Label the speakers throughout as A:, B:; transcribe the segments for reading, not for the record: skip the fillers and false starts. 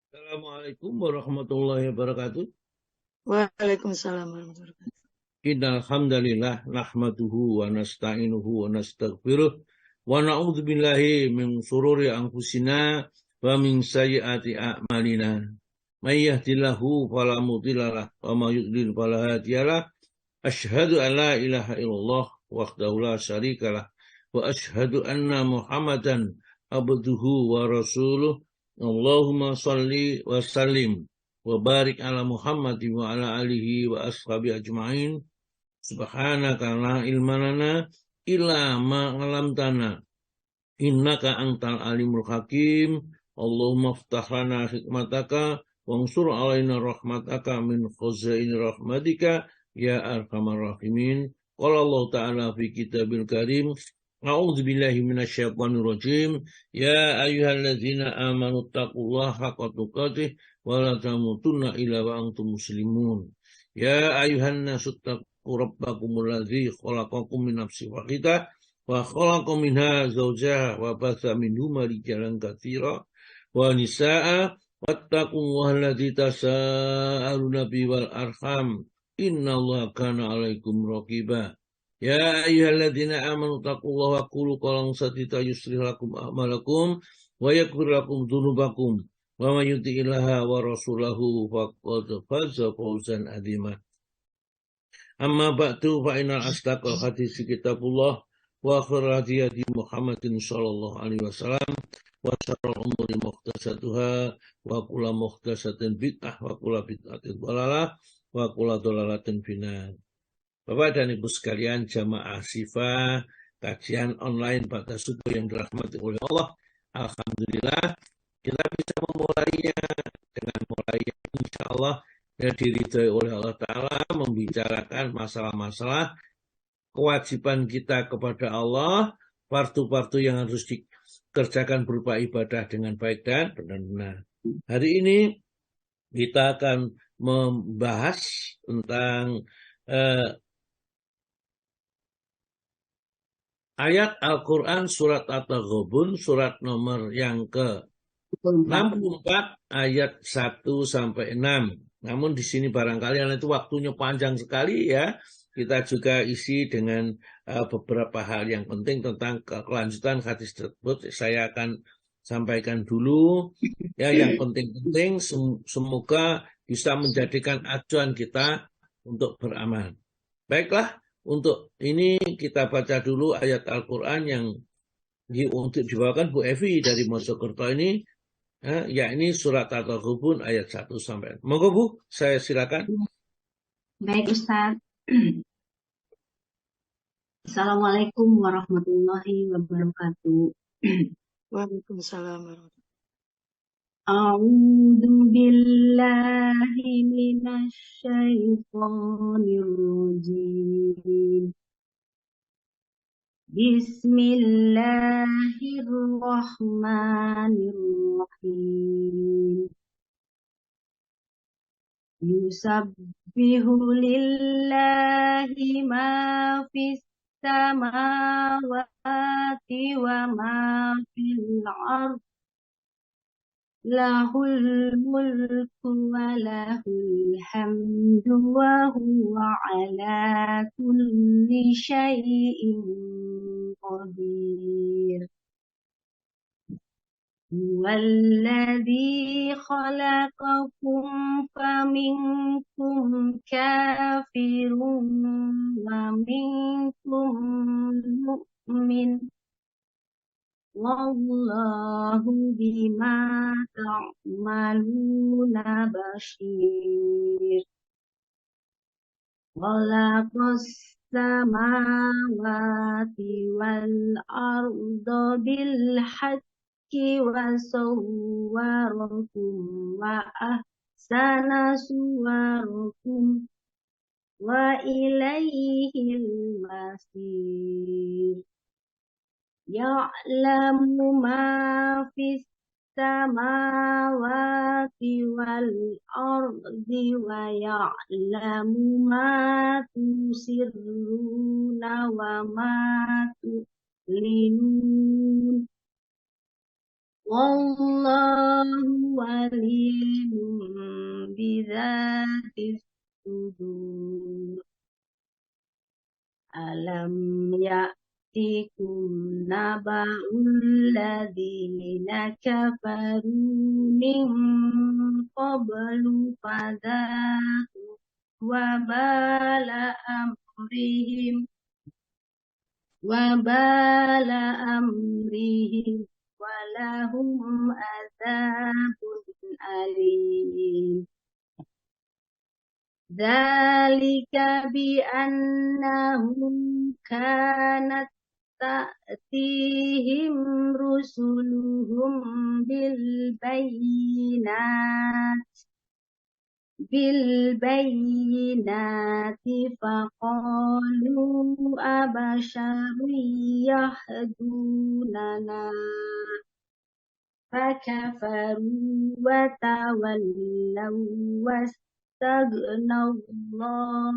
A: Assalamualaikum warahmatullahi wabarakatuh.
B: Waalaikumsalam warahmatullahi wabarakatuh.
A: Innal hamdalillah nahmaduhu wa nasta'inuhu wa nastaghfiruh wa na'udzu billahi min shururi anfusina wa min sayyiati a'malina. May yahdihillahu fala mudhillalah wa may yudlil fala hadiyalah. Asyhadu an la ilaha illallah wahdahu la syarikalah wa asyhadu anna Muhammadan abduhu wa rasuluh. Allahumma shalli wa sallim wa barik ala Muhammadin wa ala alihi wa ashabi ajma'in. Subhanaka la ilma lana illa ma 'allamtana innaka antal alimul hakim. Allahumma iftah lana hikmataka wansur alaina rahmataka min khazaini rahmatika ya arhamar rahimin. Qala Allah ta'ala fi kitabil karim, a'udzu billahi minasyaitonir rajim. Ya ayyuhalladzina amanu taqullaha haqqa tuqatih wa la tamutunna illa wa antum muslimun. Ya ayyuhan nasu taqu rabbakumul ladzi khalaqakum min nafsin wahidah wa khalaqa minha zawjaha wa batha minhuma rijalan katsira wa nisaa wattaqullaha alladzi tasaaluna bihi wal arham innallaha kana 'alaikum raqiba. Ya ayyuhalladzina amanu taqullaha wa qulu qawlan sadida yuslih lakum a'malakum wa yaghfir lakum dzunubakum wa may yuti'illaha wa rasulahu faqad faza fawzan 'azima. Amma ba'du fa innal asdaqal hadits kitabullah wa khairal hadi Muhammadin sallallahu alaihi wasallam wa syarrul umuri muhdatsatuha wa kullu muhdatsatin bid'ah wa kullu bid'atin dhalalah wa kullu dhalalatin finnar. Bapak dan Ibu sekalian, jamaah Syifa kajian online pada subuh yang dirahmati oleh Allah. Alhamdulillah kita bisa memulainya dengan mulai insya Allah diridhoi oleh Allah Ta'ala, membicarakan masalah-masalah kewajiban kita kepada Allah, fardu-fardu yang harus dikerjakan berupa ibadah dengan baik dan benar-benar. Hari ini kita akan membahas tentang ayat Al-Quran surat At-Taghabun, surat nomor yang ke-64 ayat 1-6. Namun di sini barangkali itu waktunya panjang sekali ya. Kita juga isi dengan beberapa hal yang penting tentang kelanjutan hadis tersebut. Saya akan sampaikan dulu ya yang penting-penting, semoga bisa menjadikan acuan kita untuk beramal. Baiklah, untuk ini kita baca dulu ayat Al-Quran yang untuk dibawakan Bu Evi dari Mojokerto ini. Ya, ini surat At-Taghabun ayat 1-6. Monggo Bu, saya silakan.
C: Baik Ustaz. Assalamualaikum warahmatullahi wabarakatuh.
B: Waalaikumsalam warahmatullahi wabarakatuh.
C: A'udzu billahi minasy syaithanir rajim. Bismillahirrahmanirrahim. Yusabbihu lillahi ma fis samawati wa ma fil ardh. Lahul mulku wa lahul hamdu wa huwa ala kulli syai'in qadir. Huwallazi khalaqakum faminkum kafirun wa minkum mu'min. Wallahu bima ta'maluna basyir. Khalaqas samawati wal arda bil haqqi wa sawwarakum wa ahsana suwarakum wa ilaihil masir. Ya'lamu ma fis samawati wal ardi wa ya'lamu ma tusirruna wa ma tu'linun. Wallahu Wallahu alimun bizatis sudur. Alam ya'tikum naba'ul ladzina kafaru min qablu fadzaqu wabala amrihim walahum adzabun alim. Dzalika bi annahum kanat ta'tihim rusuluhum bil bayyinati faqalu abasharun yahdunana fakafaru wa tawallaw wastaghnaullah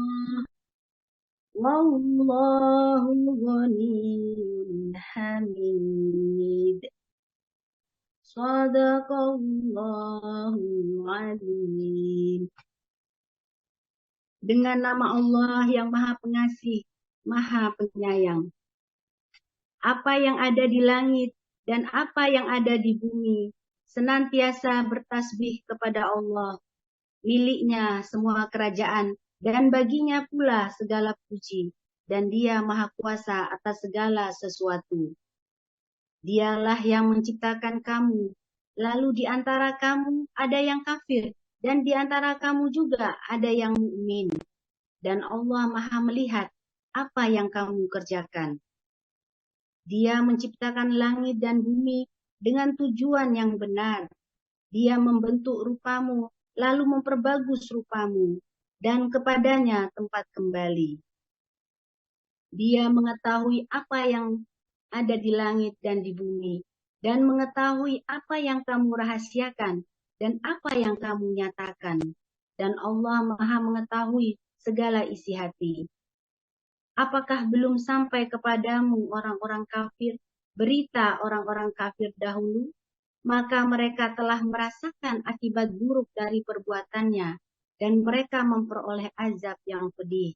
C: wallahu ghaniyyun hamid. Shadaqallahul azim. Dengan nama Allah yang Maha Pengasih, Maha Penyayang. Apa yang ada di langit dan apa yang ada di bumi senantiasa bertasbih kepada Allah. Miliknya semua kerajaan dan baginya pula segala puji. Dan Dia Maha Kuasa atas segala sesuatu. Dialah yang menciptakan kamu. Lalu di antara kamu ada yang kafir. Dan di antara kamu juga ada yang mukmin. Dan Allah Maha melihat apa yang kamu kerjakan. Dia menciptakan langit dan bumi dengan tujuan yang benar. Dia membentuk rupamu, lalu memperbagus rupamu. Dan kepadanya tempat kembali. Dia mengetahui apa yang ada di langit dan di bumi, dan mengetahui apa yang kamu rahasiakan, dan apa yang kamu nyatakan. Dan Allah Maha mengetahui segala isi hati. Apakah belum sampai kepadamu orang-orang kafir, berita orang-orang kafir dahulu? Maka mereka telah merasakan akibat buruk dari perbuatannya, dan mereka memperoleh azab yang pedih.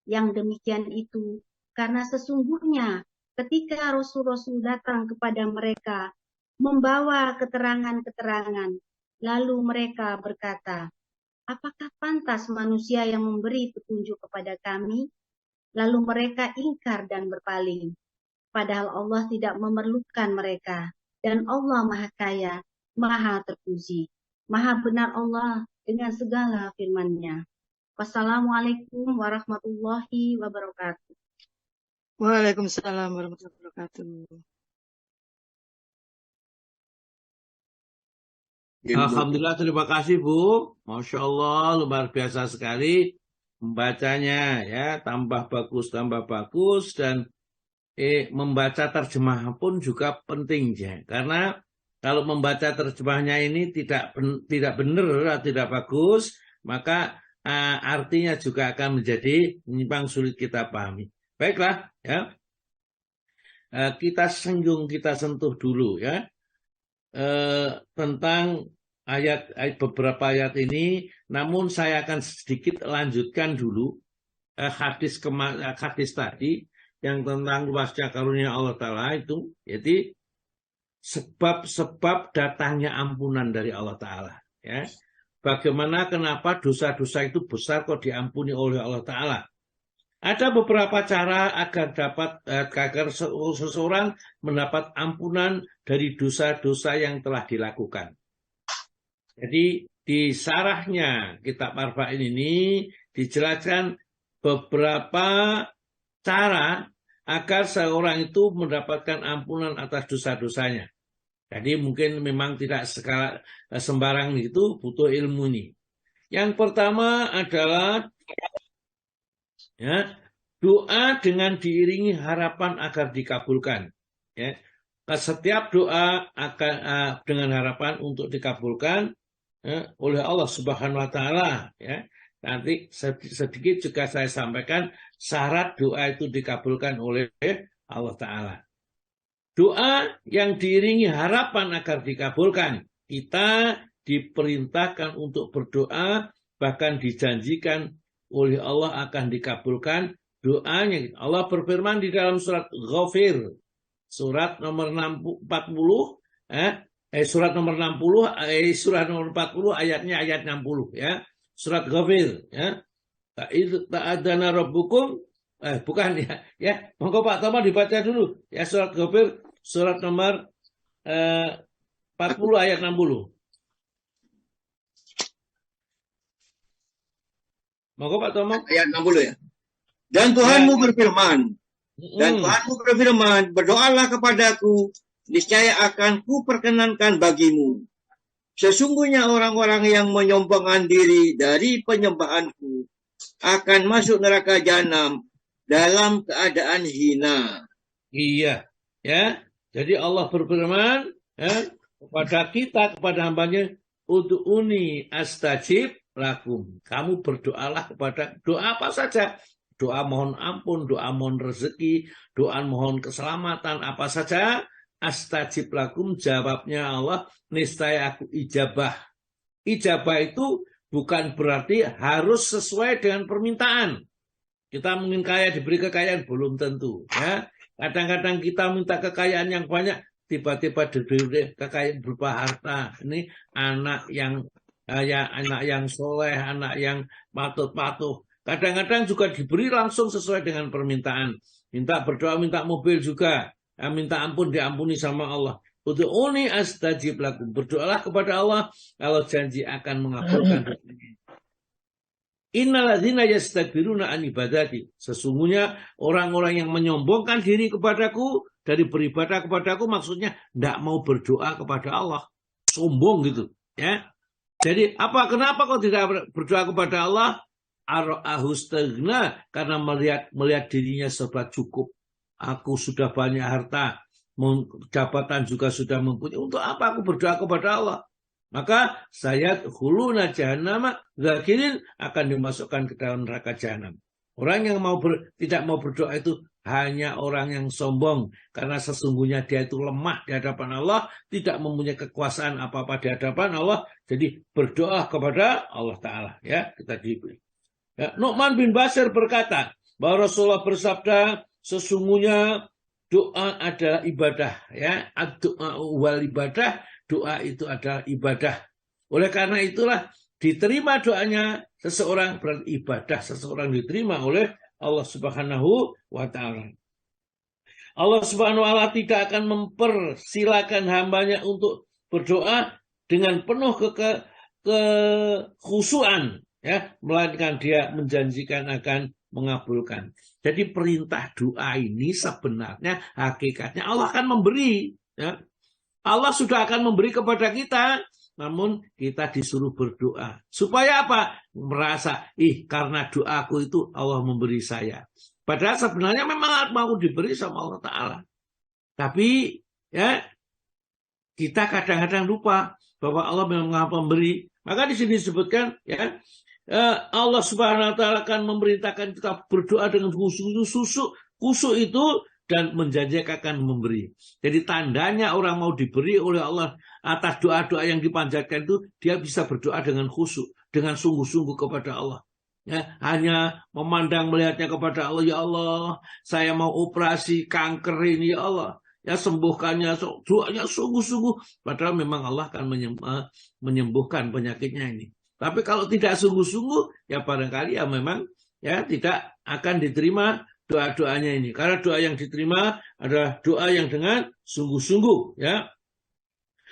C: Yang demikian itu, karena sesungguhnya ketika Rasul-Rasul datang kepada mereka, membawa keterangan-keterangan, lalu mereka berkata, apakah pantas manusia yang memberi petunjuk kepada kami? Lalu mereka ingkar dan berpaling. Padahal Allah tidak memerlukan mereka. Dan Allah Maha Kaya, Maha Terpuji. Maha benar Allah dengan segala firman-Nya. Wassalamualaikum warahmatullahi wabarakatuh.
B: Waalaikumsalam warahmatullahi wabarakatuh.
A: Alhamdulillah, terima kasih Bu. Masya Allah, luar biasa sekali membacanya ya, tambah bagus dan membaca terjemah pun juga penting ya. Karena kalau membaca terjemahnya ini tidak benar, tidak bagus, maka artinya juga akan menjadi menyimpang, sulit kita pahami. Baiklah ya. Kita sentuh dulu ya. Tentang beberapa ayat ini, namun saya akan sedikit lanjutkan dulu hadis tadi yang tentang luasnya karunia Allah Ta'ala itu, jadi sebab-sebab datangnya ampunan dari Allah Ta'ala ya. Bagaimana, kenapa dosa-dosa itu besar kok diampuni oleh Allah Ta'ala. Ada beberapa cara agar seseorang mendapat ampunan dari dosa-dosa yang telah dilakukan. Jadi di syarahnya kitab Arba'in ini dijelaskan beberapa cara agar seorang itu mendapatkan ampunan atas dosa-dosanya. Jadi mungkin memang tidak sembarang itu, butuh ilmu ini. Yang pertama adalah ya, doa dengan diiringi harapan agar dikabulkan. Ya. Setiap doa akan dengan harapan untuk dikabulkan ya, oleh Allah Subhanahu Wa Taala. Ya. Nanti sedikit juga saya sampaikan syarat doa itu dikabulkan oleh Allah Taala. Doa yang diiringi harapan agar dikabulkan kita diperintahkan untuk berdoa, bahkan dijanjikan oleh Allah akan dikabulkan doanya. Allah berfirman di dalam surat Ghafir, surat nomor 40, surat nomor 60, surat nomor 40 ayatnya ayat 60 ya. Surat Ghafir ya. Ta'adana rabbukum bukan ya. Monggo Pak Tama dibaca dulu ya surat Ghafir surat nomor 40 ayat 60. Monggo Pak Tama.
D: Ayat 60 ya. Dan Tuhanmu berfirman, berdoalah kepadaku, niscaya akan kuperkenankan bagimu. Sesungguhnya orang-orang yang menyombongkan diri dari penyembahanku akan masuk neraka jahanam dalam keadaan hina.
A: Iya, ya. Jadi Allah berfirman kepada kita, kepada hambanya, ud'uni astajib lakum. Kamu berdoalah kepada doa apa saja. Doa mohon ampun, doa mohon rezeki, doa mohon keselamatan, apa saja. Astajib lakum, jawabnya Allah, niscaya aku ijabah. Ijabah itu bukan berarti harus sesuai dengan permintaan. Kita mungkin kaya diberi kekayaan, belum tentu. Ya. Kadang-kadang kita minta kekayaan yang banyak, tiba-tiba diberi kekayaan berupa harta. Ini anak yang soleh, anak yang patuh-patuh. Kadang-kadang juga diberi langsung sesuai dengan permintaan. Minta berdoa, minta mobil juga. Minta ampun, diampuni sama Allah. Ud'uni astajib lakum. Berdoalah kepada Allah, kalau janji akan mengabulkan doanya. Innalladzina yastakbiruna an ibadati. Sesungguhnya orang-orang yang menyombongkan diri kepadaku, dari beribadah kepadaku, maksudnya tidak mau berdoa kepada Allah. Sombong gitu. Ya. Jadi kenapa kok tidak berdoa kepada Allah? Ara'ahustagna, karena melihat dirinya serba cukup. Aku sudah banyak harta, jabatan juga sudah mempunyai. Untuk apa aku berdoa kepada Allah? Maka saya khuluna jahannama zakirin, akan dimasukkan ke dalam neraka jahanam. Orang yang tidak mau berdoa itu hanya orang yang sombong, karena sesungguhnya dia itu lemah di hadapan Allah, tidak mempunyai kekuasaan apa-apa di hadapan Allah. Jadi berdoa kepada Allah Ta'ala. Ya, kita diberi. Ya, Nu'man bin Bashir berkata bahwa Rasulullah bersabda, sesungguhnya doa adalah ibadah, ya. Doa wal ibadah, doa itu adalah ibadah. Oleh karena itulah diterima doanya seseorang, berarti ibadah seseorang diterima oleh Allah Subhanahu wa Ta'ala. Allah Subhanahu wa Ta'ala tidak akan mempersilakan hambanya untuk berdoa dengan penuh kekhusyuan, ya, melainkan dia menjanjikan akan mengabulkan. Jadi perintah doa ini sebenarnya hakikatnya Allah akan memberi. Ya. Allah sudah akan memberi kepada kita, namun kita disuruh berdoa. Supaya apa? Merasa, karena doaku itu Allah memberi saya. Padahal sebenarnya memang mau diberi sama Allah Ta'ala. Tapi ya kita kadang-kadang lupa bahwa Allah memang memberi. Maka di sini disebutkan, ya, Allah Subhanahu wa Ta'ala akan memerintahkan kita berdoa dengan khusyuk itu, dan menjanjikan akan memberi. Jadi tandanya orang mau diberi oleh Allah atas doa-doa yang dipanjatkan itu, dia bisa berdoa dengan khusyuk, dengan sungguh-sungguh kepada Allah. Ya, hanya memandang melihatnya kepada Allah, ya Allah, saya mau operasi kanker ini, ya Allah, ya sembuhkannya, doanya sungguh-sungguh. Padahal memang Allah akan menyembuhkan penyakitnya ini. Tapi kalau tidak sungguh-sungguh, ya barangkali ya memang ya tidak akan diterima doa-doanya ini. Karena doa yang diterima adalah doa yang dengan sungguh-sungguh. Ya.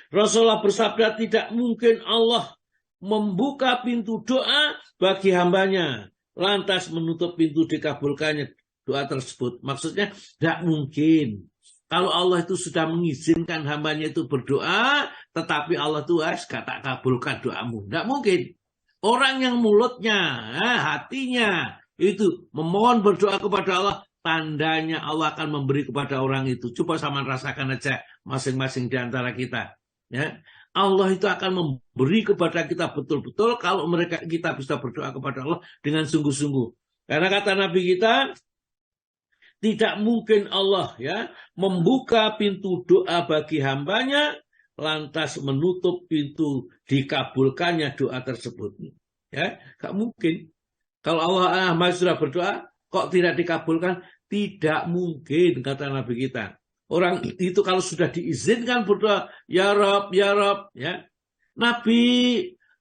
A: Rasulullah bersabda, tidak mungkin Allah membuka pintu doa bagi hambanya, lantas menutup pintu dikabulkannya doa tersebut. Maksudnya tidak mungkin. Kalau Allah itu sudah mengizinkan hambanya itu berdoa, tetapi Allah itu tak kabulkan doamu. Tidak mungkin. Orang yang mulutnya, hatinya itu memohon berdoa kepada Allah, tandanya Allah akan memberi kepada orang itu. Coba sama rasakan aja masing-masing di antara kita. Ya. Allah itu akan memberi kepada kita betul-betul kalau kita bisa berdoa kepada Allah dengan sungguh-sungguh. Karena kata Nabi kita, tidak mungkin Allah ya membuka pintu doa bagi hambanya, lantas menutup pintu dikabulkannya doa tersebut. Ya, gak mungkin. Kalau Allah sudah berdoa, kok tidak dikabulkan? Tidak mungkin, kata Nabi kita. Orang itu kalau sudah diizinkan berdoa, ya Rabb, ya. Nabi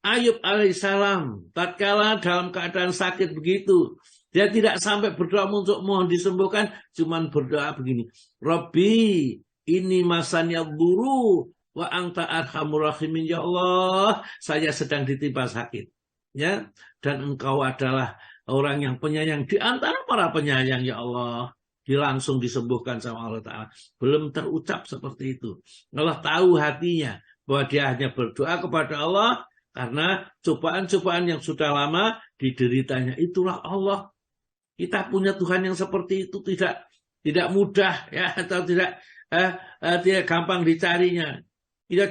A: Ayub alaihissalam, tatkala dalam keadaan sakit begitu, dia tidak sampai berdoa untuk mohon disembuhkan, cuman berdoa begini, Rabbi, ini masanya buru, wa anta arhamur rahimin, ya Allah, saya sedang ditimpa sakit. Ya, dan engkau adalah orang yang penyayang di antara para penyayang, ya Allah. Langsung disembuhkan sama Allah Ta'ala. Belum terucap seperti itu. Allah tahu hatinya bahwa dia hanya berdoa kepada Allah karena cobaan-cobaan yang sudah lama dideritanya. Itulah Allah. Kita punya Tuhan yang seperti itu tidak mudah, ya, atau tidak gampang dicarinya. Kita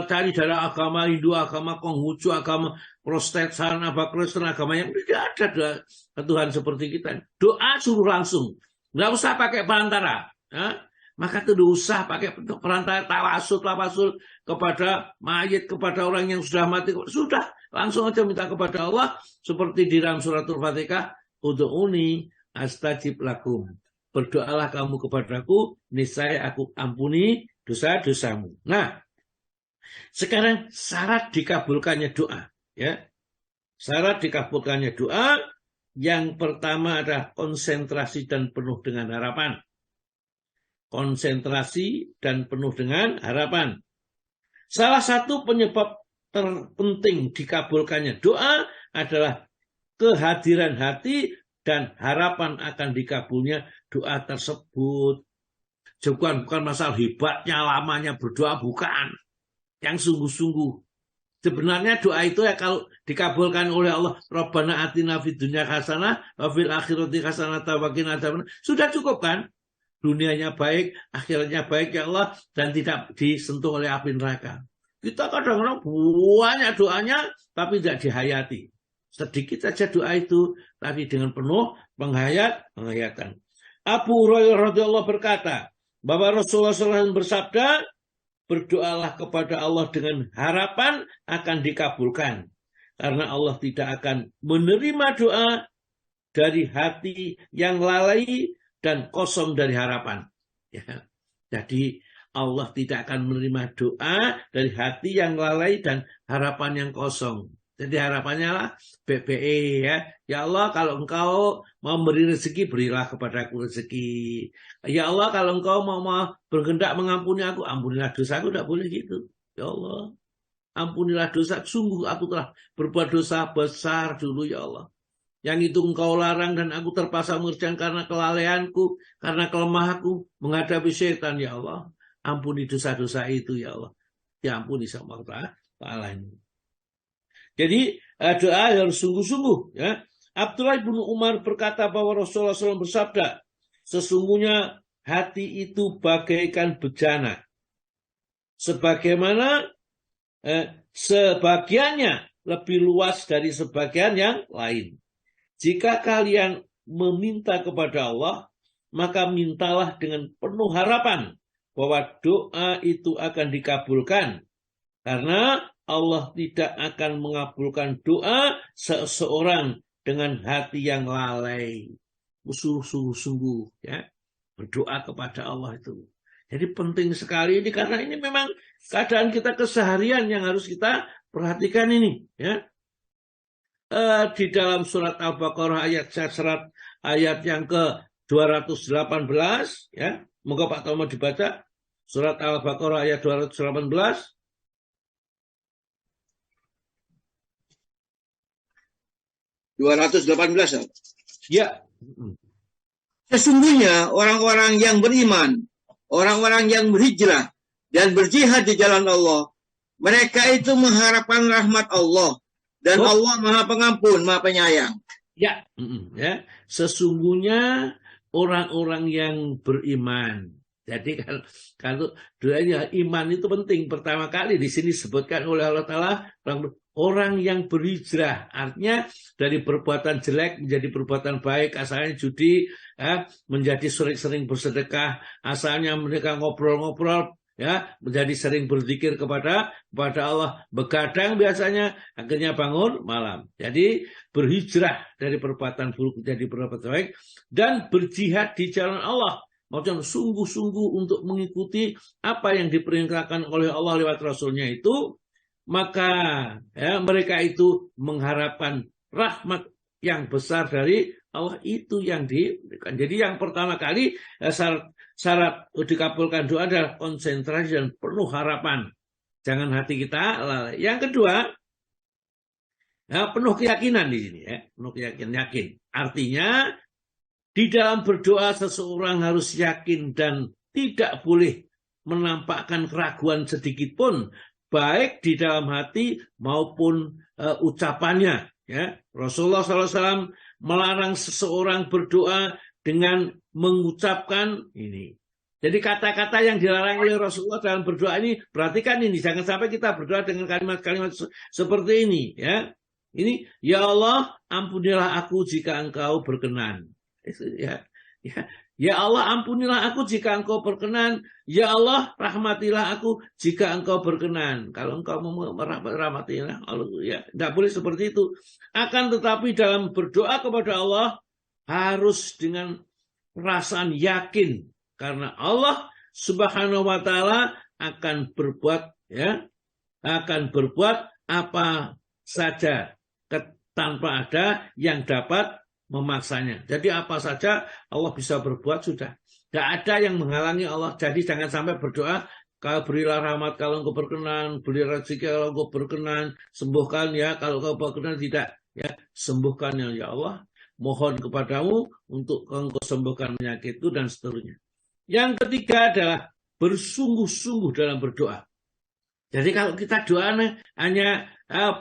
A: cari dari agama Hindu, agama Konghucu, agama Protestan, apa Kristen, agama yang tidak ada Tuhan seperti kita. Doa suruh langsung, nggak usah pakai perantara. Ya? Maka itu tidak usah pakai perantara, tawasul kepada mayit, kepada orang yang sudah mati. Sudah, langsung aja minta kepada Allah. Seperti di dalam suratul Fatihah, Ud'uni astajib lakum. Berdoalah kamu kepadaku, niscaya aku ampuni dosa-dosamu. Nah, sekarang syarat dikabulkannya doa. Ya, syarat dikabulkannya doa yang pertama adalah konsentrasi dan penuh dengan harapan. Konsentrasi dan penuh dengan harapan. Salah satu penyebab terpenting dikabulkannya doa adalah kehadiran hati dan harapan akan dikabulnya doa tersebut. Bukan masalah hebatnya, lamanya berdoa, bukan. Yang sungguh-sungguh. Sebenarnya doa itu ya kalau dikabulkan oleh Allah, Rabbana atina fid dunya hasanah wa fil akhirati hasanah wa qina adzabannar. Sudah cukup kan? Dunianya baik, akhiratnya baik ya Allah, dan tidak disentuh oleh api neraka. Kita kadang-kadang banyak doanya tapi tidak dihayati. Sedikit saja doa itu, tapi dengan penuh penghayatan. Abu Hurairah radhiyallahu berkata, bahwa Rasulullah SAW bersabda, berdoalah kepada Allah dengan harapan akan dikabulkan. Karena Allah tidak akan menerima doa dari hati yang lalai dan kosong dari harapan. Ya. Jadi Allah tidak akan menerima doa dari hati yang lalai dan harapan yang kosong. Jadi harapannya lah BPE ya. Ya Allah, kalau engkau mau beri rezeki, berilah kepadaku rezeki. Ya Allah, kalau engkau mau berkehendak mengampuni aku, ampunilah dosaku. Tidak boleh gitu. Ya Allah, ampunilah dosa. Sungguh aku telah berbuat dosa besar dulu ya Allah. Yang itu engkau larang dan aku terpaksa mengerjakan karena kelalaianku, karena kelemahanku menghadapi setan ya Allah. Ampuni dosa-dosa itu ya Allah. Ya ampuni sama Allah ini. Jadi doa harus sungguh-sungguh. Ya. Abdullah bin Umar berkata bahwa Rasulullah SAW bersabda, sesungguhnya hati itu bagaikan bejana. Sebagaimana sebagiannya lebih luas dari sebagian yang lain. Jika kalian meminta kepada Allah, maka mintalah dengan penuh harapan bahwa doa itu akan dikabulkan. Karena Allah tidak akan mengabulkan doa seseorang dengan hati yang lalai. Sungguh-sungguh ya, berdoa kepada Allah itu. Jadi penting sekali ini karena ini memang keadaan kita keseharian yang harus kita perhatikan ini. Ya. Di dalam surat Al-Baqarah ayat yang ke-218 ya. Moga Pak Tomo dibaca surat Al-Baqarah ayat 218.
D: Ya. Sesungguhnya orang-orang yang beriman, orang-orang yang berhijrah dan berjihad di jalan Allah, mereka itu mengharapkan rahmat Allah dan Allah Maha Pengampun, Maha Penyayang.
A: Ya, sesungguhnya orang-orang yang beriman. Jadi kalau doanya iman itu penting. Pertama kali di sini disebutkan oleh Allah Ta'ala orang yang berhijrah, artinya dari perbuatan jelek menjadi perbuatan baik, asalnya judi, menjadi sering-sering bersedekah, asalnya mereka ngobrol-ngobrol, ya, menjadi sering berzikir kepada Allah, begadang biasanya, akhirnya bangun malam. Jadi berhijrah dari perbuatan buruk menjadi perbuatan baik dan berjihad di jalan Allah. Maksudnya sungguh-sungguh untuk mengikuti apa yang diperintahkan oleh Allah lewat Rasulnya itu, maka ya, mereka itu mengharapkan rahmat yang besar dari Allah, itu yang diberikan. Jadi yang pertama kali syarat dikabulkan doa adalah konsentrasi dan penuh harapan. Jangan hati kita lalai. Yang kedua, ya, penuh keyakinan di sini, ya, penuh keyakinan, yakin. Artinya di dalam berdoa seseorang harus yakin dan tidak boleh menampakkan keraguan sedikit pun, baik di dalam hati maupun ucapannya. Ya, Rasulullah SAW melarang seseorang berdoa dengan mengucapkan ini. Jadi kata-kata yang dilarang oleh Rasulullah dalam berdoa ini, perhatikan ini, jangan sampai kita berdoa dengan kalimat-kalimat seperti ini. Ya, ini, ya Allah, ampunilah aku jika Engkau berkenan. Ya Allah, ampunilah aku jika Engkau berkenan. Ya Allah, rahmatilah aku jika Engkau berkenan. Kalau Engkau mau rahmatilah, ya, tidak boleh seperti itu. Akan tetapi dalam berdoa kepada Allah harus dengan perasaan yakin, karena Allah Subhanahu wa taala akan berbuat, ya, akan berbuat apa saja tanpa ada yang dapat memaksanya. Jadi apa saja Allah bisa berbuat sudah. Tidak ada yang menghalangi Allah. Jadi jangan sampai berdoa, kalau berilah rahmat kalau Engkau berkenan, berilah rezeki kalau Engkau berkenan, sembuhkan ya kalau Engkau berkenan, tidak. Ya, sembuhkan ya Allah. Mohon kepadamu untuk Engkau sembuhkan penyakit itu dan seterusnya. Yang ketiga adalah bersungguh-sungguh dalam berdoa. Jadi kalau kita doa hanya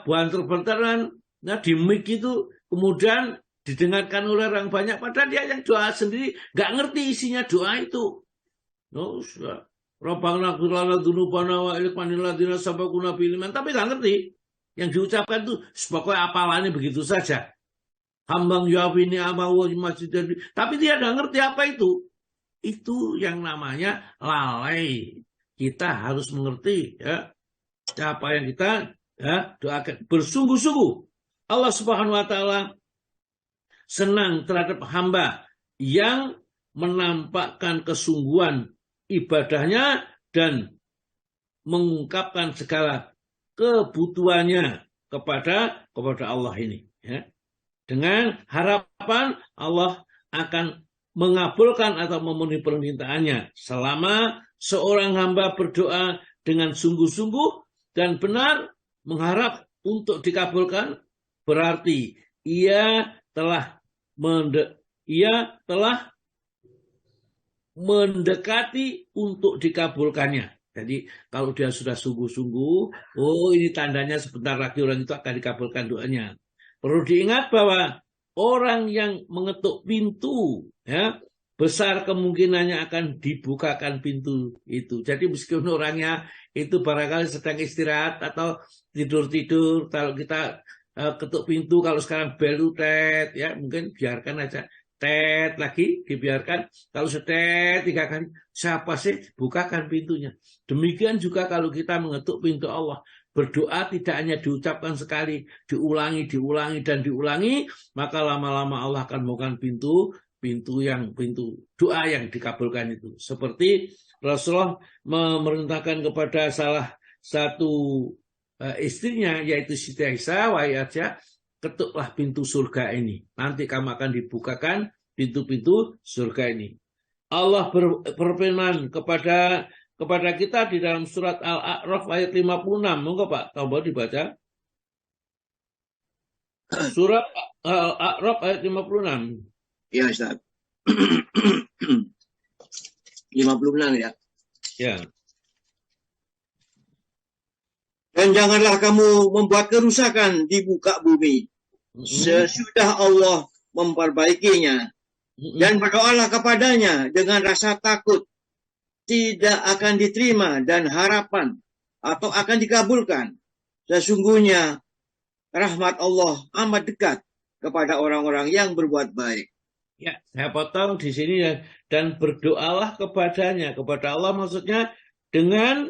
A: banter-banteran, nah di mic itu kemudian didengarkan oleh orang banyak, padahal dia yang doa sendiri nggak ngerti isinya doa itu. Rabbana ighfir lana dzunubana wa ikhwanil ladzina sabaquna bil iman, tapi nggak ngerti. Yang diucapkan itu pokoknya apalannya begitu saja. Hambang yawini amawu masjid, tapi dia nggak ngerti apa itu. Itu yang namanya lalai. Kita harus mengerti, ya, apa yang kita, ya, doakan bersungguh-sungguh. Allah Subhanahu wa taala senang terhadap hamba yang menampakkan kesungguhan ibadahnya dan mengungkapkan segala kebutuhannya kepada Allah ini. Ya. Dengan harapan Allah akan mengabulkan atau memenuhi permintaannya selama seorang hamba berdoa dengan sungguh-sungguh dan benar mengharap untuk dikabulkan, berarti ia telah mendekati untuk dikabulkannya. Jadi kalau dia sudah sungguh-sungguh, oh ini tandanya sebentar lagi orang itu akan dikabulkan doanya. Perlu diingat bahwa orang yang mengetuk pintu, ya, besar kemungkinannya akan dibukakan pintu itu. Jadi meskipun orangnya itu barangkali sedang istirahat atau tidur-tidur, kalau kita ketuk pintu, kalau sekarang bel tet, ya mungkin biarkan aja, tet lagi dibiarkan, kalau setet 3 kali, siapa sih, bukakan pintunya. Demikian juga kalau kita mengetuk pintu Allah, berdoa tidak hanya diucapkan sekali, diulangi dan diulangi, maka lama-lama Allah akan membukakan pintu doa yang dikabulkan itu. Seperti Rasulullah memerintahkan kepada salah satu istrinya, yaitu Siti Aisyah, wahai Aisyah, ketuklah pintu surga ini. Nanti kamu akan dibukakan pintu-pintu surga ini. Allah berfirman kepada kita di dalam surat Al-A'raf ayat 56. Monggo Pak, coba dibaca. Surat Al-A'raf ayat 56.
D: Ya, Ustaz. 56 ya.
A: Ya.
D: Dan janganlah kamu membuat kerusakan di muka bumi sesudah Allah memperbaikinya. Dan berdoalah kepadanya dengan rasa takut tidak akan diterima dan harapan atau akan dikabulkan. Sesungguhnya rahmat Allah amat dekat kepada orang-orang yang berbuat baik.
A: Ya, saya potong di sini ya. Dan berdoalah kepadanya, kepada Allah maksudnya dengan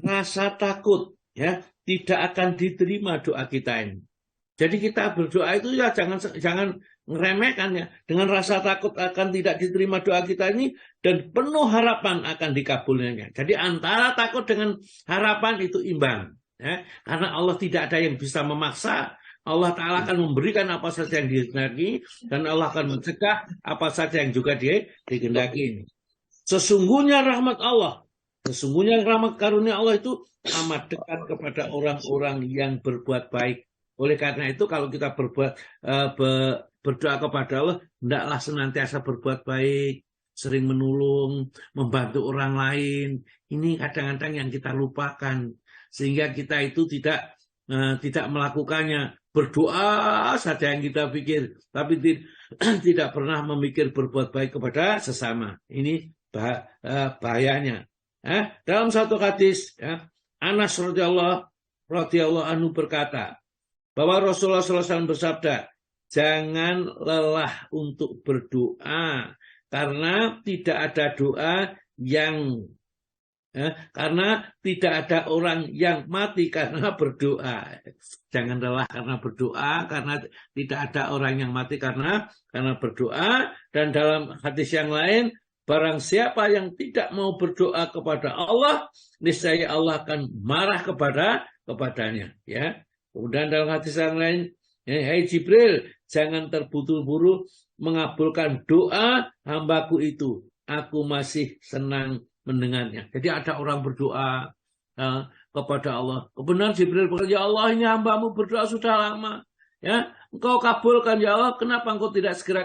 A: rasa takut, ya, tidak akan diterima doa kita ini. Jadi kita berdoa itu ya jangan ngeremehkan ya, dengan rasa takut akan tidak diterima doa kita ini dan penuh harapan akan dikabulnya. Jadi antara takut dengan harapan itu imbang, ya, karena Allah tidak ada yang bisa memaksa. Allah Ta'ala akan memberikan apa saja yang dikehendaki dan Allah akan mencegah apa saja yang juga dikehendaki. Sesungguhnya rahmat karunia Allah itu amat dekat kepada orang-orang yang berbuat baik. Oleh karena itu kalau kita berdoa kepada Allah, hendaklah senantiasa berbuat baik, sering menolong, membantu orang lain. Ini kadang-kadang yang kita lupakan, sehingga kita itu tidak melakukannya. Berdoa saja yang kita pikir, tapi tidak pernah memikir berbuat baik kepada sesama. Ini bahayanya. Dalam satu hadis, ya, Anas radhiyallahu anhu berkata bahwa Rasulullah SAW bersabda, jangan lelah untuk berdoa karena tidak ada doa yang karena tidak ada orang yang mati karena berdoa. Jangan lelah karena berdoa, karena tidak ada orang yang mati karena berdoa. Dan dalam hadis yang lain, barang siapa yang tidak mau berdoa kepada Allah, niscaya Allah akan marah kepadanya. Ya. Kemudian dalam hadis yang lain, hai Jibril, jangan terburu-buru mengabulkan doa hambaku itu. Aku masih senang mendengarnya. Jadi ada orang berdoa kepada Allah. Kebenaran Jibril berkata, ya Allah, ini hambamu berdoa sudah lama. Ya, engkau kabulkan ya Allah. Kenapa engkau tidak segera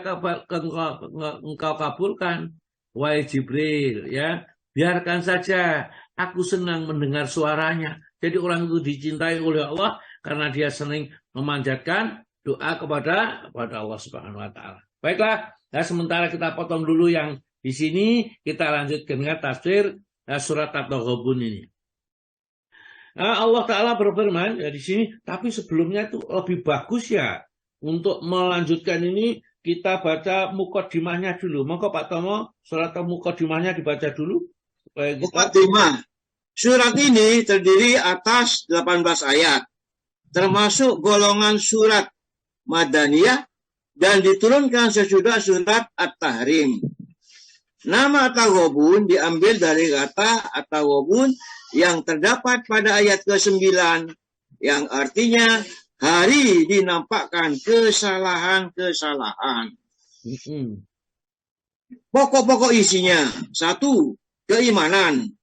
A: engkau kabulkan? Wahai Jibril, ya, biarkan saja. Aku senang mendengar suaranya. Jadi orang itu dicintai oleh Allah karena dia sering memanjatkan doa kepada Allah Subhanahu wa Ta'ala. Baiklah, sementara kita potong dulu yang di sini, kita lanjutkan dengan tafsir surat At-Taghabun ini. Allah Ta'ala berfirman ya, di sini, tapi sebelumnya itu lebih bagus ya untuk melanjutkan ini kita baca muqaddimahnya dulu. Monggo Pak Tomo, surat muqaddimahnya dibaca dulu.
D: Muqaddimah. Surat ini terdiri atas 18 ayat, termasuk golongan surat Madaniyah dan diturunkan sesudah surat At-Tahrim. Nama At-Taghabun diambil dari kata At-Taghabun yang terdapat pada ayat ke-9 yang artinya hari dinampakkan kesalahan-kesalahan. Pokok-pokok isinya. 1. Keimanan.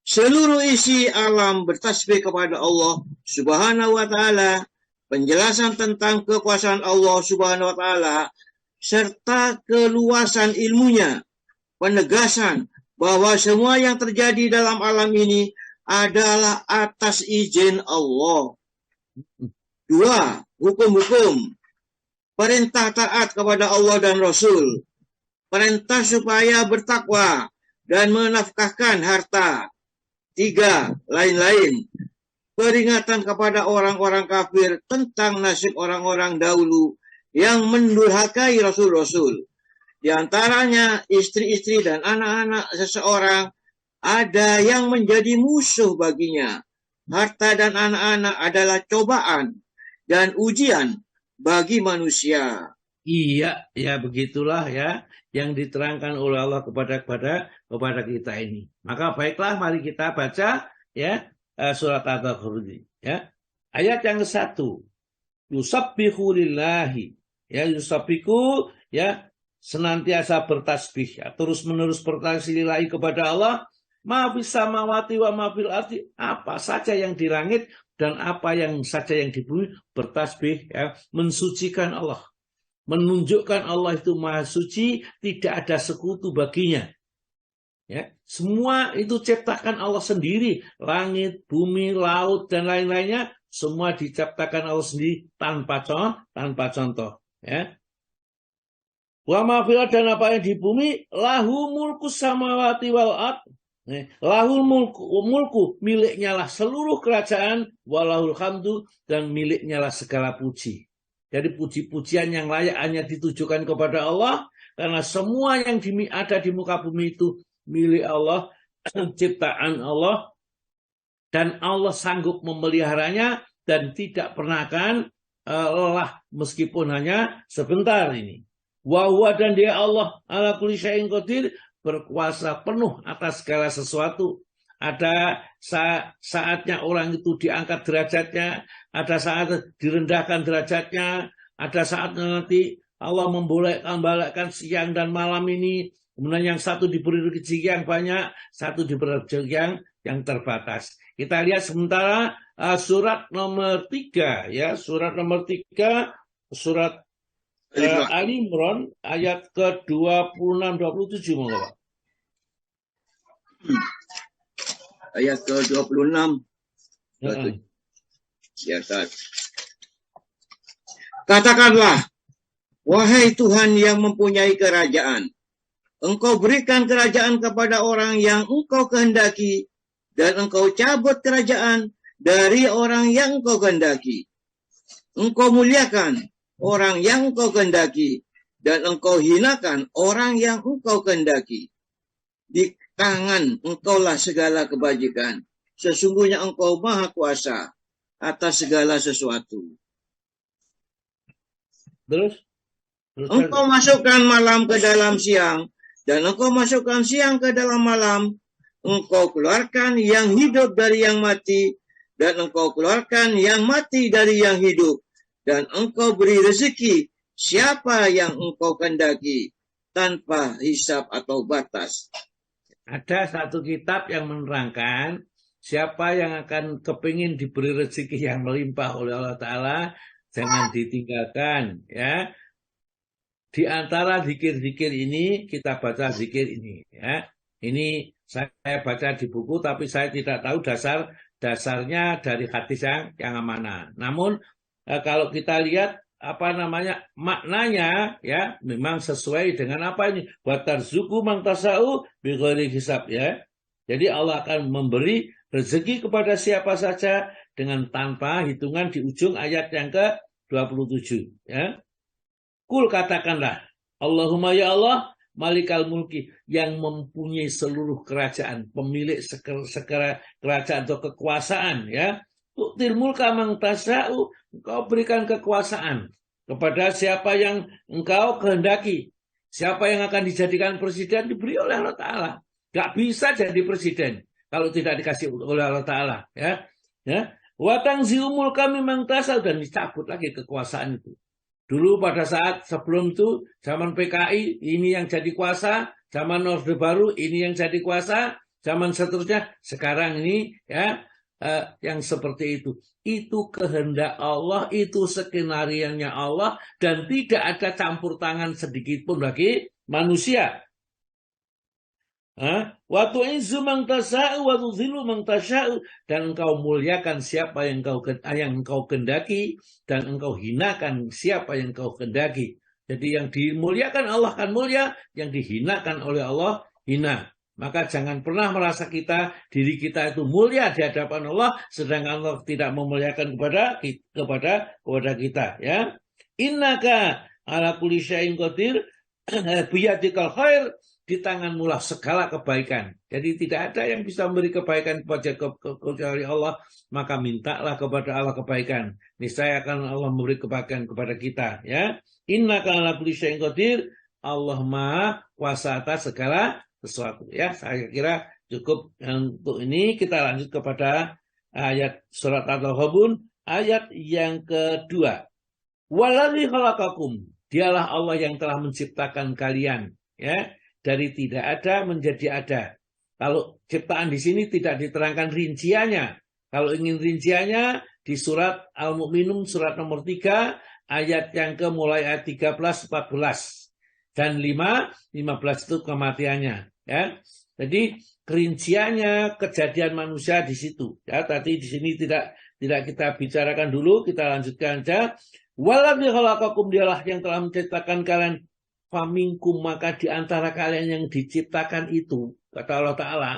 D: Seluruh isi alam bertasbih kepada Allah Subhanahu wa Ta'ala. Penjelasan tentang kekuasaan Allah Subhanahu wa Ta'ala serta keluasan ilmunya. Penegasan bahwa semua yang terjadi dalam alam ini adalah atas izin Allah. 2. Hukum-hukum. Perintah taat kepada Allah dan Rasul. Perintah supaya bertakwa dan menafkahkan harta. 3. Lain-lain. Peringatan kepada orang-orang kafir tentang nasib orang-orang dahulu yang mendurhakai Rasul-Rasul. Di antaranya istri-istri dan anak-anak seseorang ada yang menjadi musuh baginya. Harta dan anak-anak adalah cobaan dan ujian bagi manusia.
A: Iya, ya begitulah ya yang diterangkan oleh Allah kepada kita ini. Maka baiklah, mari kita baca ya surat At-Taghabun ya. Ayat yang ke-1. Yusabbihu lillahi. Ya, yusabbihu ya, senantiasa bertasbih, ya, terus-menerus bertasbih lillahi kepada Allah, ma fis samawati wa ma fil ardi, apa saja yang di langit dan apa yang saja yang di bumi bertasbih, ya, mensucikan Allah, menunjukkan Allah itu maha suci, tidak ada sekutu baginya. Ya, semua itu ciptakan Allah sendiri, langit, bumi, laut dan lain-lainnya semua diciptakan Allah sendiri tanpa contoh, ya. Wa ma fil dan apa yang di bumi, lahu mulku samawati wal ard. Lahul mulku, miliknya lah seluruh kerajaan, walahul hamdu, dan miliknya lah segala puji. Jadi puji-pujian yang layak hanya ditujukan kepada Allah, karena semua yang ada di muka bumi itu milik Allah, ciptaan Allah dan Allah sanggup memeliharanya dan tidak pernah akan lelah meskipun hanya sebentar ini. Wa huwa, dan dia Allah ala kulli syai'in qadir, berkuasa penuh atas segala sesuatu. Ada saatnya orang itu diangkat derajatnya, ada saat direndahkan derajatnya, ada saatnya nanti Allah membolak-balikkan siang dan malam ini. Kemudian yang satu diberi rezeki yang banyak, satu diberi rezeki yang terbatas. Kita lihat sementara surat nomor 3 ya, surat nomor 3 surat Ali Imran ayat ke-26 27 monggo Pak.
D: Ayat ke-26. Ya, katakanlah, wahai Tuhan yang mempunyai kerajaan, Engkau berikan kerajaan kepada orang yang Engkau kehendaki, dan Engkau cabut kerajaan dari orang yang Engkau kehendaki. Engkau muliakan orang yang Engkau kehendaki, dan Engkau hinakan orang yang Engkau kehendaki. Di tangan Engkaulah segala kebajikan. Sesungguhnya Engkau Maha Kuasa atas segala sesuatu.
A: Terus
D: Engkau masukkan malam ke dalam siang, dan Engkau masukkan siang ke dalam malam. Engkau keluarkan yang hidup dari yang mati, dan Engkau keluarkan yang mati dari yang hidup. Dan Engkau beri rezeki siapa yang Engkau kehendaki, tanpa hisab atau batas.
A: Ada satu kitab yang menerangkan siapa yang akan kepingin diberi rezeki yang melimpah oleh Allah Ta'ala, jangan ditinggalkan ya. Di antara zikir-zikir ini, kita baca zikir ini ya. Ini saya baca di buku, tapi saya tidak tahu dasarnya dari hadis yang mana. Namun kalau kita lihat maknanya ya, memang sesuai dengan apa ini, wa tarzuqu man tasa'u bighairi hisab ya. Jadi Allah akan memberi rezeki kepada siapa saja dengan tanpa hitungan di ujung ayat yang ke-27 ya. Kul, katakanlah, Allahumma ya Allah, Malikal Mulki, yang mempunyai seluruh kerajaan, pemilik kerajaan atau kekuasaan ya. Tu'til mulka man tasa'u, Engkau berikan kekuasaan kepada siapa yang Engkau kehendaki. Siapa yang akan dijadikan presiden diberi oleh Allah Ta'ala. Gak bisa jadi presiden kalau tidak dikasih oleh Allah Ta'ala ya. Ya. Wa tanzi'u mulka mimman tasa'u, dan dicabut lagi kekuasaan itu. Dulu pada saat sebelum itu, zaman PKI, ini yang jadi kuasa, zaman Orde Baru, ini yang jadi kuasa, zaman seterusnya, sekarang ini ya, yang seperti itu. Itu kehendak Allah, itu skenario-nya Allah, dan tidak ada campur tangan sedikit pun bagi manusia. Wa tu'izzu man tasa'u wa tudhillu man tasa'u, dan engkau muliakan siapa yang engkau kehendaki, dan engkau hinakan siapa yang engkau kehendaki. Jadi yang dimuliakan Allah akan mulia, yang dihinakan oleh Allah hina. Maka jangan pernah merasa diri kita itu mulia di hadapan Allah, sedangkan Allah tidak memuliakan kepada kita ya. Innaka ala kulli syai'in qadir, biyadikal khair, di tanganmu lah segala kebaikan. Jadi tidak ada yang bisa memberi kebaikan kecuali Allah, maka mintalah kepada Allah kebaikan. Niscaya akan Allah memberi kebaikan kepada kita ya. Innaka ala kulli syai'in qadir, Allah Maha Kuasa atas segala sesuatu ya. Saya kira cukup untuk ini. Kita lanjut kepada ayat surat At-Taghabun ayat yang kedua. Waladzi khalaqakum, dialah Allah yang telah menciptakan kalian ya, dari tidak ada menjadi ada. Kalau ciptaan di sini tidak diterangkan rinciannya. Kalau ingin rinciannya di surat Al-Mu'minun surat nomor 3 ayat yang mulai ayat 13, 14 dan 15 itu kematiannya ya. Jadi rinciannya kejadian manusia di situ ya. Tadi di sini tidak kita bicarakan dulu, kita lanjutkan saja. Waladzi khalaqakum, dialah yang telah menciptakan kalian. Faminkum, maka di antara kalian yang diciptakan itu, kata Allah Ta'ala,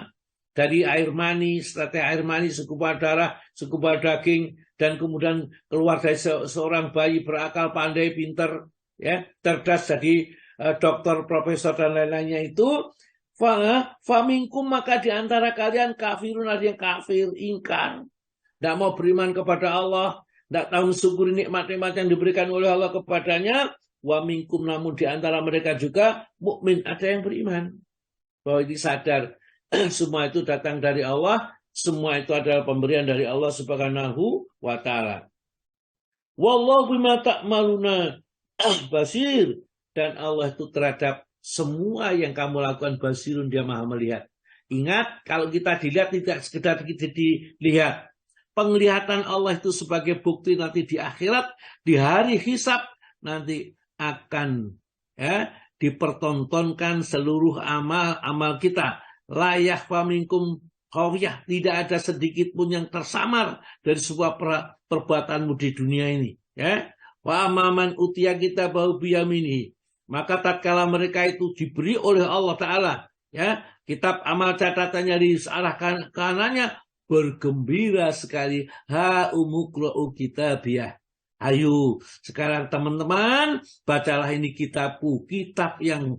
A: dari air mani, setetes air mani, segumpal darah, segumpal daging, dan kemudian keluar dari seorang bayi berakal, pandai, pintar, ya, cerdas, jadi dokter, profesor, dan lain-lainnya itu, Faminkum maka di antara kalian kafirun, ada yang kafir, ingkar, tidak mau beriman kepada Allah, tidak tahu mensyukuri nikmat-nikmat yang diberikan oleh Allah kepadanya. Wa minkum, namun di antara mereka juga mukmin, ada yang beriman. Bahwa ini sadar semua itu datang dari Allah, semua itu adalah pemberian dari Allah Subhanahu wa taala. Wallahu bima ta'maluna basir, dan Allah itu terhadap semua yang kamu lakukan basirun, dia maha melihat. Ingat, kalau kita dilihat tidak sekedar kita dilihat. Penglihatan Allah itu sebagai bukti nanti di akhirat, di hari hisab, nanti akan dipertontonkan seluruh amal kita. Layak faminkum khawiyah, tidak ada sedikit pun yang tersamar dari sebuah perbuatanmu di dunia ini. Ya, wa amaman utia kita bau biyamini, maka tatkala mereka itu diberi oleh Allah Taala, ya, kitab amal catatannya di arah kanannya, bergembira sekali. Ha umuqra'u kitabiyah. Ayo, sekarang teman-teman, bacalah ini kitabku, kitab yang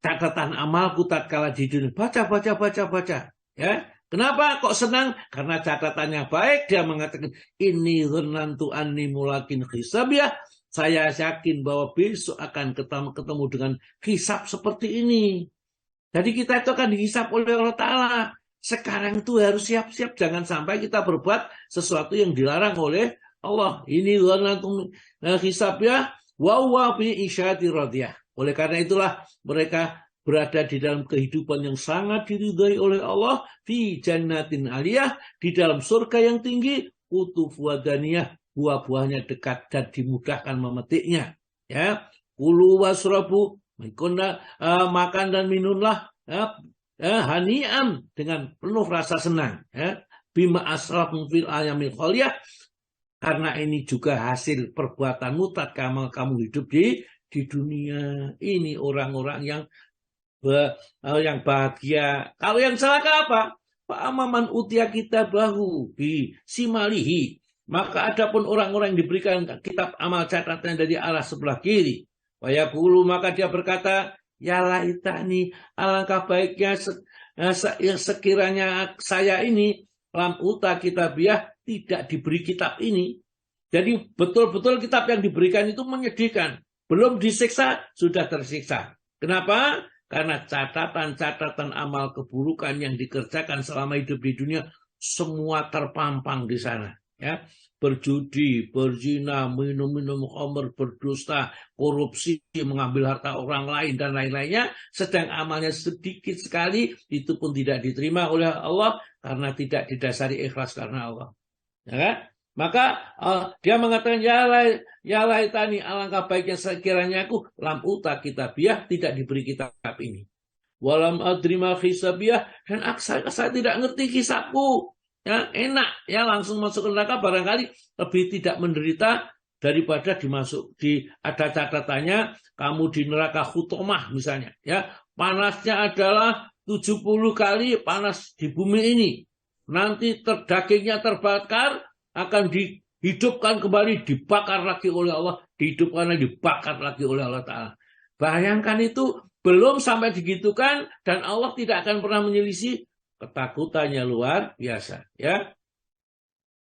A: catatan amalku tatkala di dunia. Baca. Ya, kenapa kok senang? Karena catatannya baik. Dia mengatakan, ini dhanantu anni mulakin hisabiyah. Saya yakin bahwa besok akan ketemu dengan hisab seperti ini. Jadi kita itu akan dihisab oleh Allah Ta'ala. Sekarang itu harus siap-siap. Jangan sampai kita berbuat sesuatu yang dilarang oleh Allah. Ini dhanantu hisabiyah wa huwa fi isyati radiyah. Oleh karena itulah mereka berada di dalam kehidupan yang sangat diridhai oleh Allah, fi jannatin aliyah, di dalam surga yang tinggi, qutufu wadaniyah, buah-buahnya dekat dan dimudahkan memetiknya. Ya, kulu wasrabu, makan dan minumlah, hani'am, dengan penuh rasa senang. Ya, bima asrafum fil ayamil khaliyah, karena ini juga hasil perbuatanmu tatkala kamu hidup di dunia ini. Orang-orang yang bahagia. Kalau yang celaka apa? Fa'amaman utia kitabahu bi simalihi, maka adapun orang-orang yang diberikan kitab amal catatan dari arah sebelah kiri, wa yaqulu, maka dia berkata, ya laitani, alangkah baiknya sekiranya saya ini lam uta kitabiyah, tidak diberi kitab ini. Jadi betul-betul kitab yang diberikan itu menyedihkan. Belum disiksa, sudah tersiksa. Kenapa? Karena catatan-catatan amal keburukan yang dikerjakan selama hidup di dunia, semua terpampang di sana. Ya, berjudi, berzina, minum khamr, berdusta, korupsi, mengambil harta orang lain, dan lain-lainnya. Sedang amalnya sedikit sekali, itu pun tidak diterima oleh Allah, karena tidak didasari ikhlas karena Allah. Ya kan? Maka dia mengatakan, ya laitani, alangkah baiknya sekiranya aku lam uta kitabiyah, tidak diberi kitab ini. Walam adrima hisabiyah, dan saya tidak ngerti hisabku. Ya, enak ya, langsung masuk ke neraka, barangkali lebih tidak menderita daripada ada catatannya kamu di neraka hutomah misalnya. Ya, panasnya adalah 70 kali panas di bumi ini. Nanti dagingnya terbakar, akan dihidupkan kembali, dibakar lagi oleh Allah, dihidupkan lagi, dibakar lagi oleh Allah Ta'ala. Bayangkan itu, belum sampai digitukan, dan Allah tidak akan pernah menyelisih. Ketakutannya luar biasa. Ya,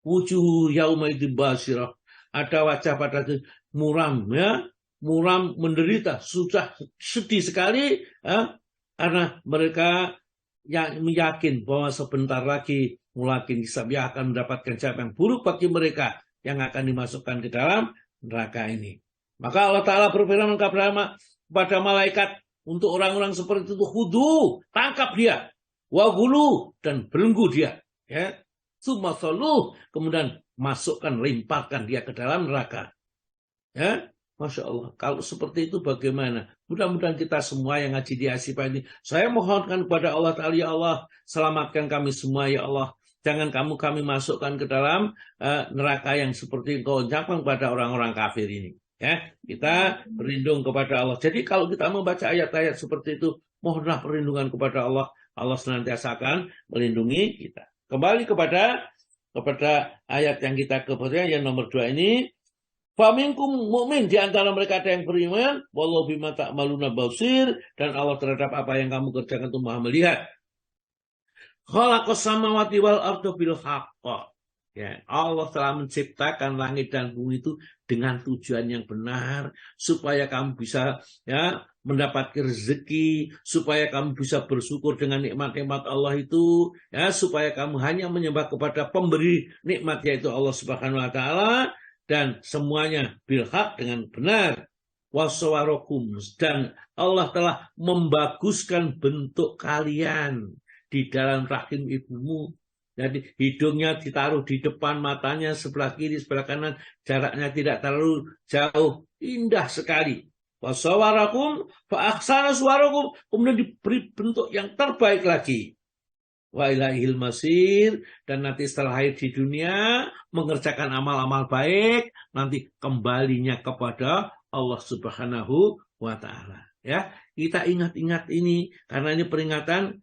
A: wujuh yauma idzin basirah, ada wajah pada muram, ya, muram, menderita, sudah sedih sekali, ya, karena mereka yang yakin bahwa sebentar lagi mulakin hisab, yang akan mendapatkan hisab yang buruk bagi mereka yang akan dimasukkan ke dalam neraka ini. Maka Allah Ta'ala berfirman kepada malaikat untuk orang-orang seperti itu, khudu, tangkap dia, wagulu, dan belenggu dia, ya, sumasaluh, kemudian masukkan, lemparkan dia ke dalam neraka. Ya, Masya Allah. Kalau seperti itu bagaimana? Mudah-mudahan kita semua yang ngaji di Asyifa ini, saya mohonkan kepada Allah Ta'ala, ya Allah, selamatkan kami semua, ya Allah. Jangan kami masukkan ke dalam neraka yang seperti Engkau ucapkan kepada orang-orang kafir ini. Ya, kita berlindung kepada Allah. Jadi kalau kita membaca ayat-ayat seperti itu, mohonlah perlindungan kepada Allah. Allah senantiasa akan melindungi kita. Kembali kepada ayat yang kita kebaca, yang nomor 2 ini. Faminkum mu'min, di antara mereka ada yang beriman, wallahu bima ta'maluna basir, dan Allah terhadap apa yang kamu kerjakan itu Maha melihat. Khalaqas samawati wal arda bil haqq. Ya, Allah telah menciptakan langit dan bumi itu dengan tujuan yang benar, supaya kamu bisa mendapatkan rezeki, supaya kamu bisa bersyukur dengan nikmat-nikmat Allah itu, supaya kamu hanya menyembah kepada pemberi nikmat, yaitu Allah Subhanahu wa taala, dan semuanya bil haq, dengan benar. Wasawarakum, dan Allah telah membaguskan bentuk kalian di dalam rahim ibumu. Jadi hidungnya ditaruh di depan, matanya sebelah kiri, sebelah kanan, jaraknya tidak terlalu jauh, indah sekali. Wasawarakum fa'aksana suarakum, kemudian diberi bentuk yang terbaik lagi. Wa ilaihil masir, dan nanti setelah lahir di dunia mengerjakan amal-amal baik, nanti kembalinya kepada Allah Subhanahu wa taala. Ya, kita ingat-ingat ini karena ini peringatan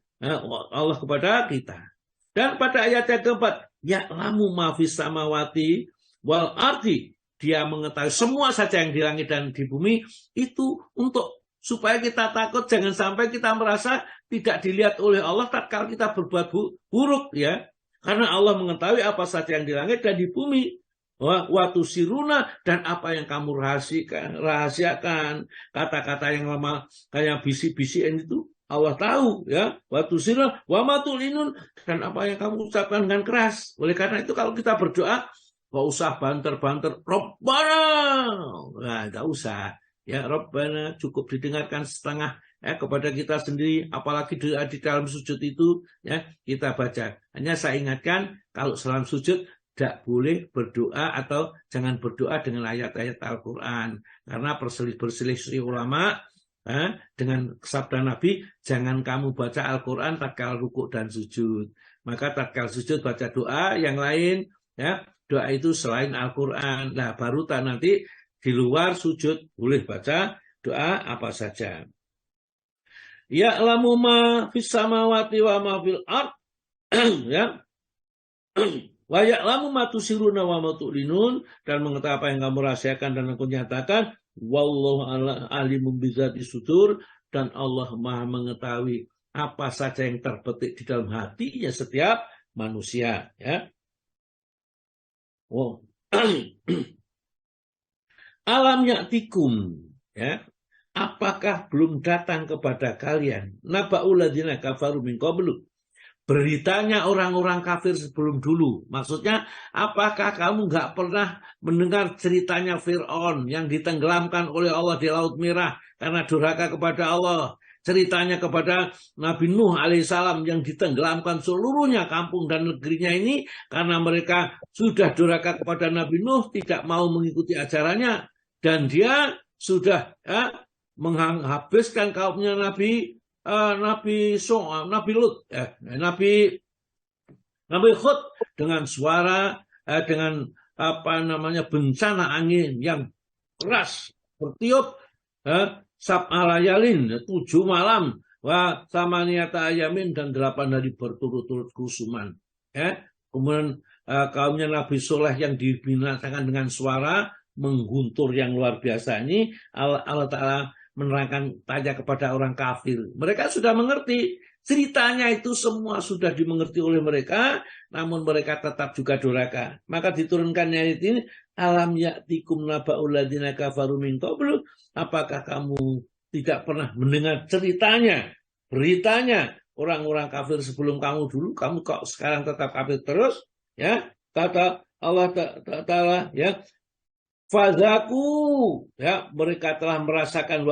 A: Allah kepada kita. Dan pada ayat yang keempat, ya'lamu ma fis samawati wal ardi, dia mengetahui semua saja yang di langit dan di bumi, itu untuk supaya kita takut, jangan sampai kita merasa tidak dilihat oleh Allah tatkala kita berbuat buruk, ya. Karena Allah mengetahui apa saja yang di langit dan di bumi. Wa tusiruna, dan apa yang kamu rahasiakan, kata-kata yang lama kayak bisi-bisian itu Allah tahu, ya. Wa tusiruna wa matulinun, dan apa yang kamu ucapkan dengan keras. Oleh karena itu kalau kita berdoa, gak usah banter-banter Rabbana, nah, gak usah, ya. Rabbana cukup didengarkan setengah kepada kita sendiri, apalagi doa di dalam sujud itu, ya, kita baca. Hanya saya ingatkan, kalau dalam sujud tidak boleh berdoa atau jangan berdoa dengan ayat-ayat Al-Quran, karena berselisih ulama dengan sabda Nabi, jangan kamu baca Al-Quran tatkala rukuk dan sujud. Maka tatkala sujud baca doa yang lain, ya, doa itu selain Al-Quran. Nah, baru nanti di luar sujud boleh baca doa apa saja. Ya'lamu ma fis samawati wa ma fil ard, ya. Wa ya'lamu ma tusiruna wa ma tu'linun, dan mengetahui apa yang kamu rahasiakan dan kamu nyatakan. Wallahu alimun bizati sudur, dan Allah Maha mengetahui apa saja yang terbetik di dalam hatinya setiap manusia, ya. Wow. Alam ya'tikum, ya. Apakah belum datang kepada kalian naba'ul ladzina kafaru min qablu, beritanya orang-orang kafir sebelum dulu? Maksudnya, apakah kamu nggak pernah mendengar ceritanya Fir'aun yang ditenggelamkan oleh Allah di Laut Merah karena durhaka kepada Allah? Ceritanya kepada Nabi Nuh alaihissalam yang ditenggelamkan seluruhnya kampung dan negerinya ini karena mereka sudah durhaka kepada Nabi Nuh, tidak mau mengikuti ajarannya, dan dia sudah menghabiskan kaumnya Nabi Lut, Nabi Hud, dengan suara dengan bencana angin yang keras bertiup, sab'alayalin, 7 malam, wa samaniyata ayamin, dan 8 hari berturut-turut kerusuhan. Kemudian kaumnya Nabi Soleh yang dibinasakan dengan suara mengguntur yang luar biasa ini, Allah Ta'ala menerangkan tanya kepada orang kafir. Mereka sudah mengerti. Ceritanya itu semua sudah dimengerti oleh mereka, namun mereka tetap juga durhaka. Maka diturunkannya ayat ini, alam ya'tikum naba'ul ladzina kafaru min qablu, apakah kamu tidak pernah mendengar ceritanya, beritanya orang-orang kafir sebelum kamu dulu, kamu kok sekarang tetap kafir terus? Ya, kata Allah Ta'ala, ya, Fazaku, ya, mereka telah merasakan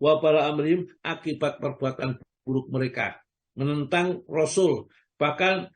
A: wabal amrim, akibat perbuatan buruk mereka menentang Rasul. Bahkan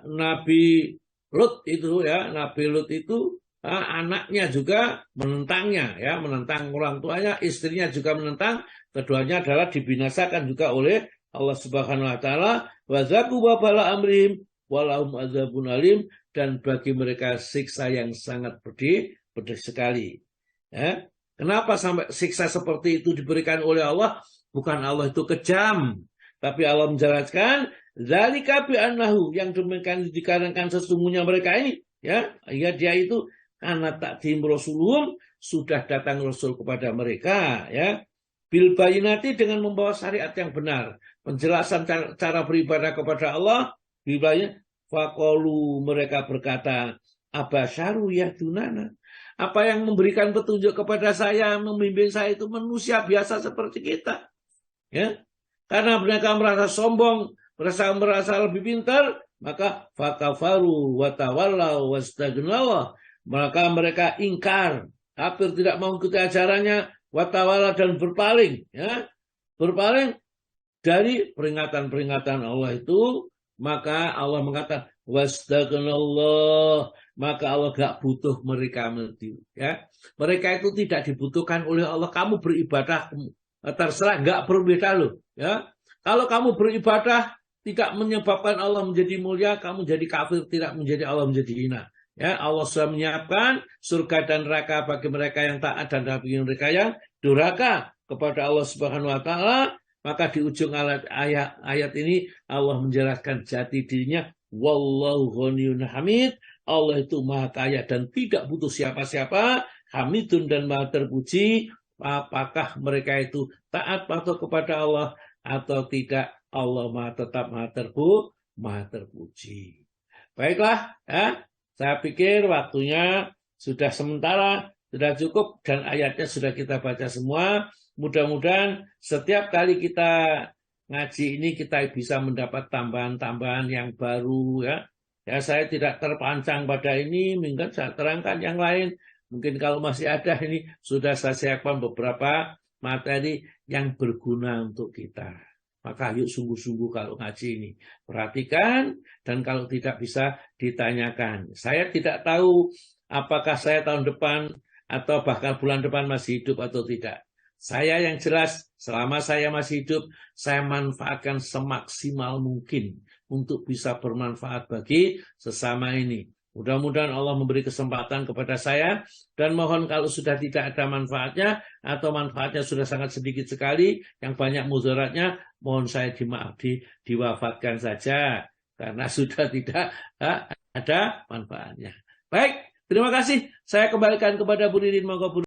A: Nabi Lut itu, ya, Nabi Lut itu anaknya juga menentangnya, ya, menentang orang tuanya, istrinya juga menentang. Keduanya adalah dibinasakan juga oleh Allah Subhanahu wa taala. Wazaku wabal amrim walahum azabun alim, dan bagi mereka siksa yang sangat pedih sekali. Ya. Kenapa sampai siksa seperti itu diberikan oleh Allah? Bukan Allah itu kejam, tapi Allah menjelaskan dzalika bi annahu, yang demikian dikarenakan sesungguhnya mereka ini, ya, dia itu ana ta'tihim rasulun, sudah datang rasul kepada mereka, ya. Bil bayinati, dengan membawa syariat yang benar, penjelasan cara beribadah kepada Allah. Bil bayinati, faqalu, mereka berkata, abasyaru yahdunana, apa yang memberikan petunjuk kepada saya, membimbing saya itu manusia biasa seperti kita, ya. Karena mereka merasa sombong, merasa lebih pintar, maka fakafaru wa tawallaw wastagnaw, maka mereka ingkar, kafir, tidak mau ikuti ajarannya, wa tawalla, dan berpaling, ya. Berpaling dari peringatan-peringatan Allah itu. Maka Allah mengatakan wastaghnallah, maka Allah gak butuh mereka, ya. Mereka itu tidak dibutuhkan oleh Allah. Kamu beribadah terserah, gak berbeda loh, ya. Kalau kamu beribadah tidak menyebabkan Allah menjadi mulia, kamu jadi kafir, tidak menjadi Allah menjadi hina, ya. Allah sudah menyiapkan surga dan neraka bagi mereka yang taat dan bagi mereka yang durhaka kepada Allah Subhanahu wa taala. Maka di ujung ayat ini Allah menjelaskan jati dirinya, wallahu ghaniyun hamid, Allah itu maha kaya dan tidak butuh siapa-siapa, hamidun, dan maha terpuji. Apakah mereka itu taat patuh kepada Allah atau tidak, Allah tetap maha terpuji. Baiklah, ya. Saya pikir waktunya sudah sementara, sudah cukup, dan ayatnya sudah kita baca semua. Mudah-mudahan setiap kali kita ngaji ini kita bisa mendapat tambahan-tambahan yang baru, ya. Ya, saya tidak terpancang pada ini, mungkin saya terangkan yang lain. Mungkin kalau masih ada ini, sudah saya siapkan beberapa materi yang berguna untuk kita. Maka yuk sungguh-sungguh kalau ngaji ini. Perhatikan, dan kalau tidak bisa ditanyakan. Saya tidak tahu apakah saya tahun depan atau bahkan bulan depan masih hidup atau tidak. Saya yang jelas, selama saya masih hidup, saya manfaatkan semaksimal mungkin untuk bisa bermanfaat bagi sesama ini. Mudah-mudahan Allah memberi kesempatan kepada saya, dan mohon kalau sudah tidak ada manfaatnya atau manfaatnya sudah sangat sedikit sekali, yang banyak mudaratnya, mohon saya diwafatkan saja karena sudah tidak ada manfaatnya. Baik, terima kasih. Saya kembalikan kepada Bu Ririn. Monggo Bu.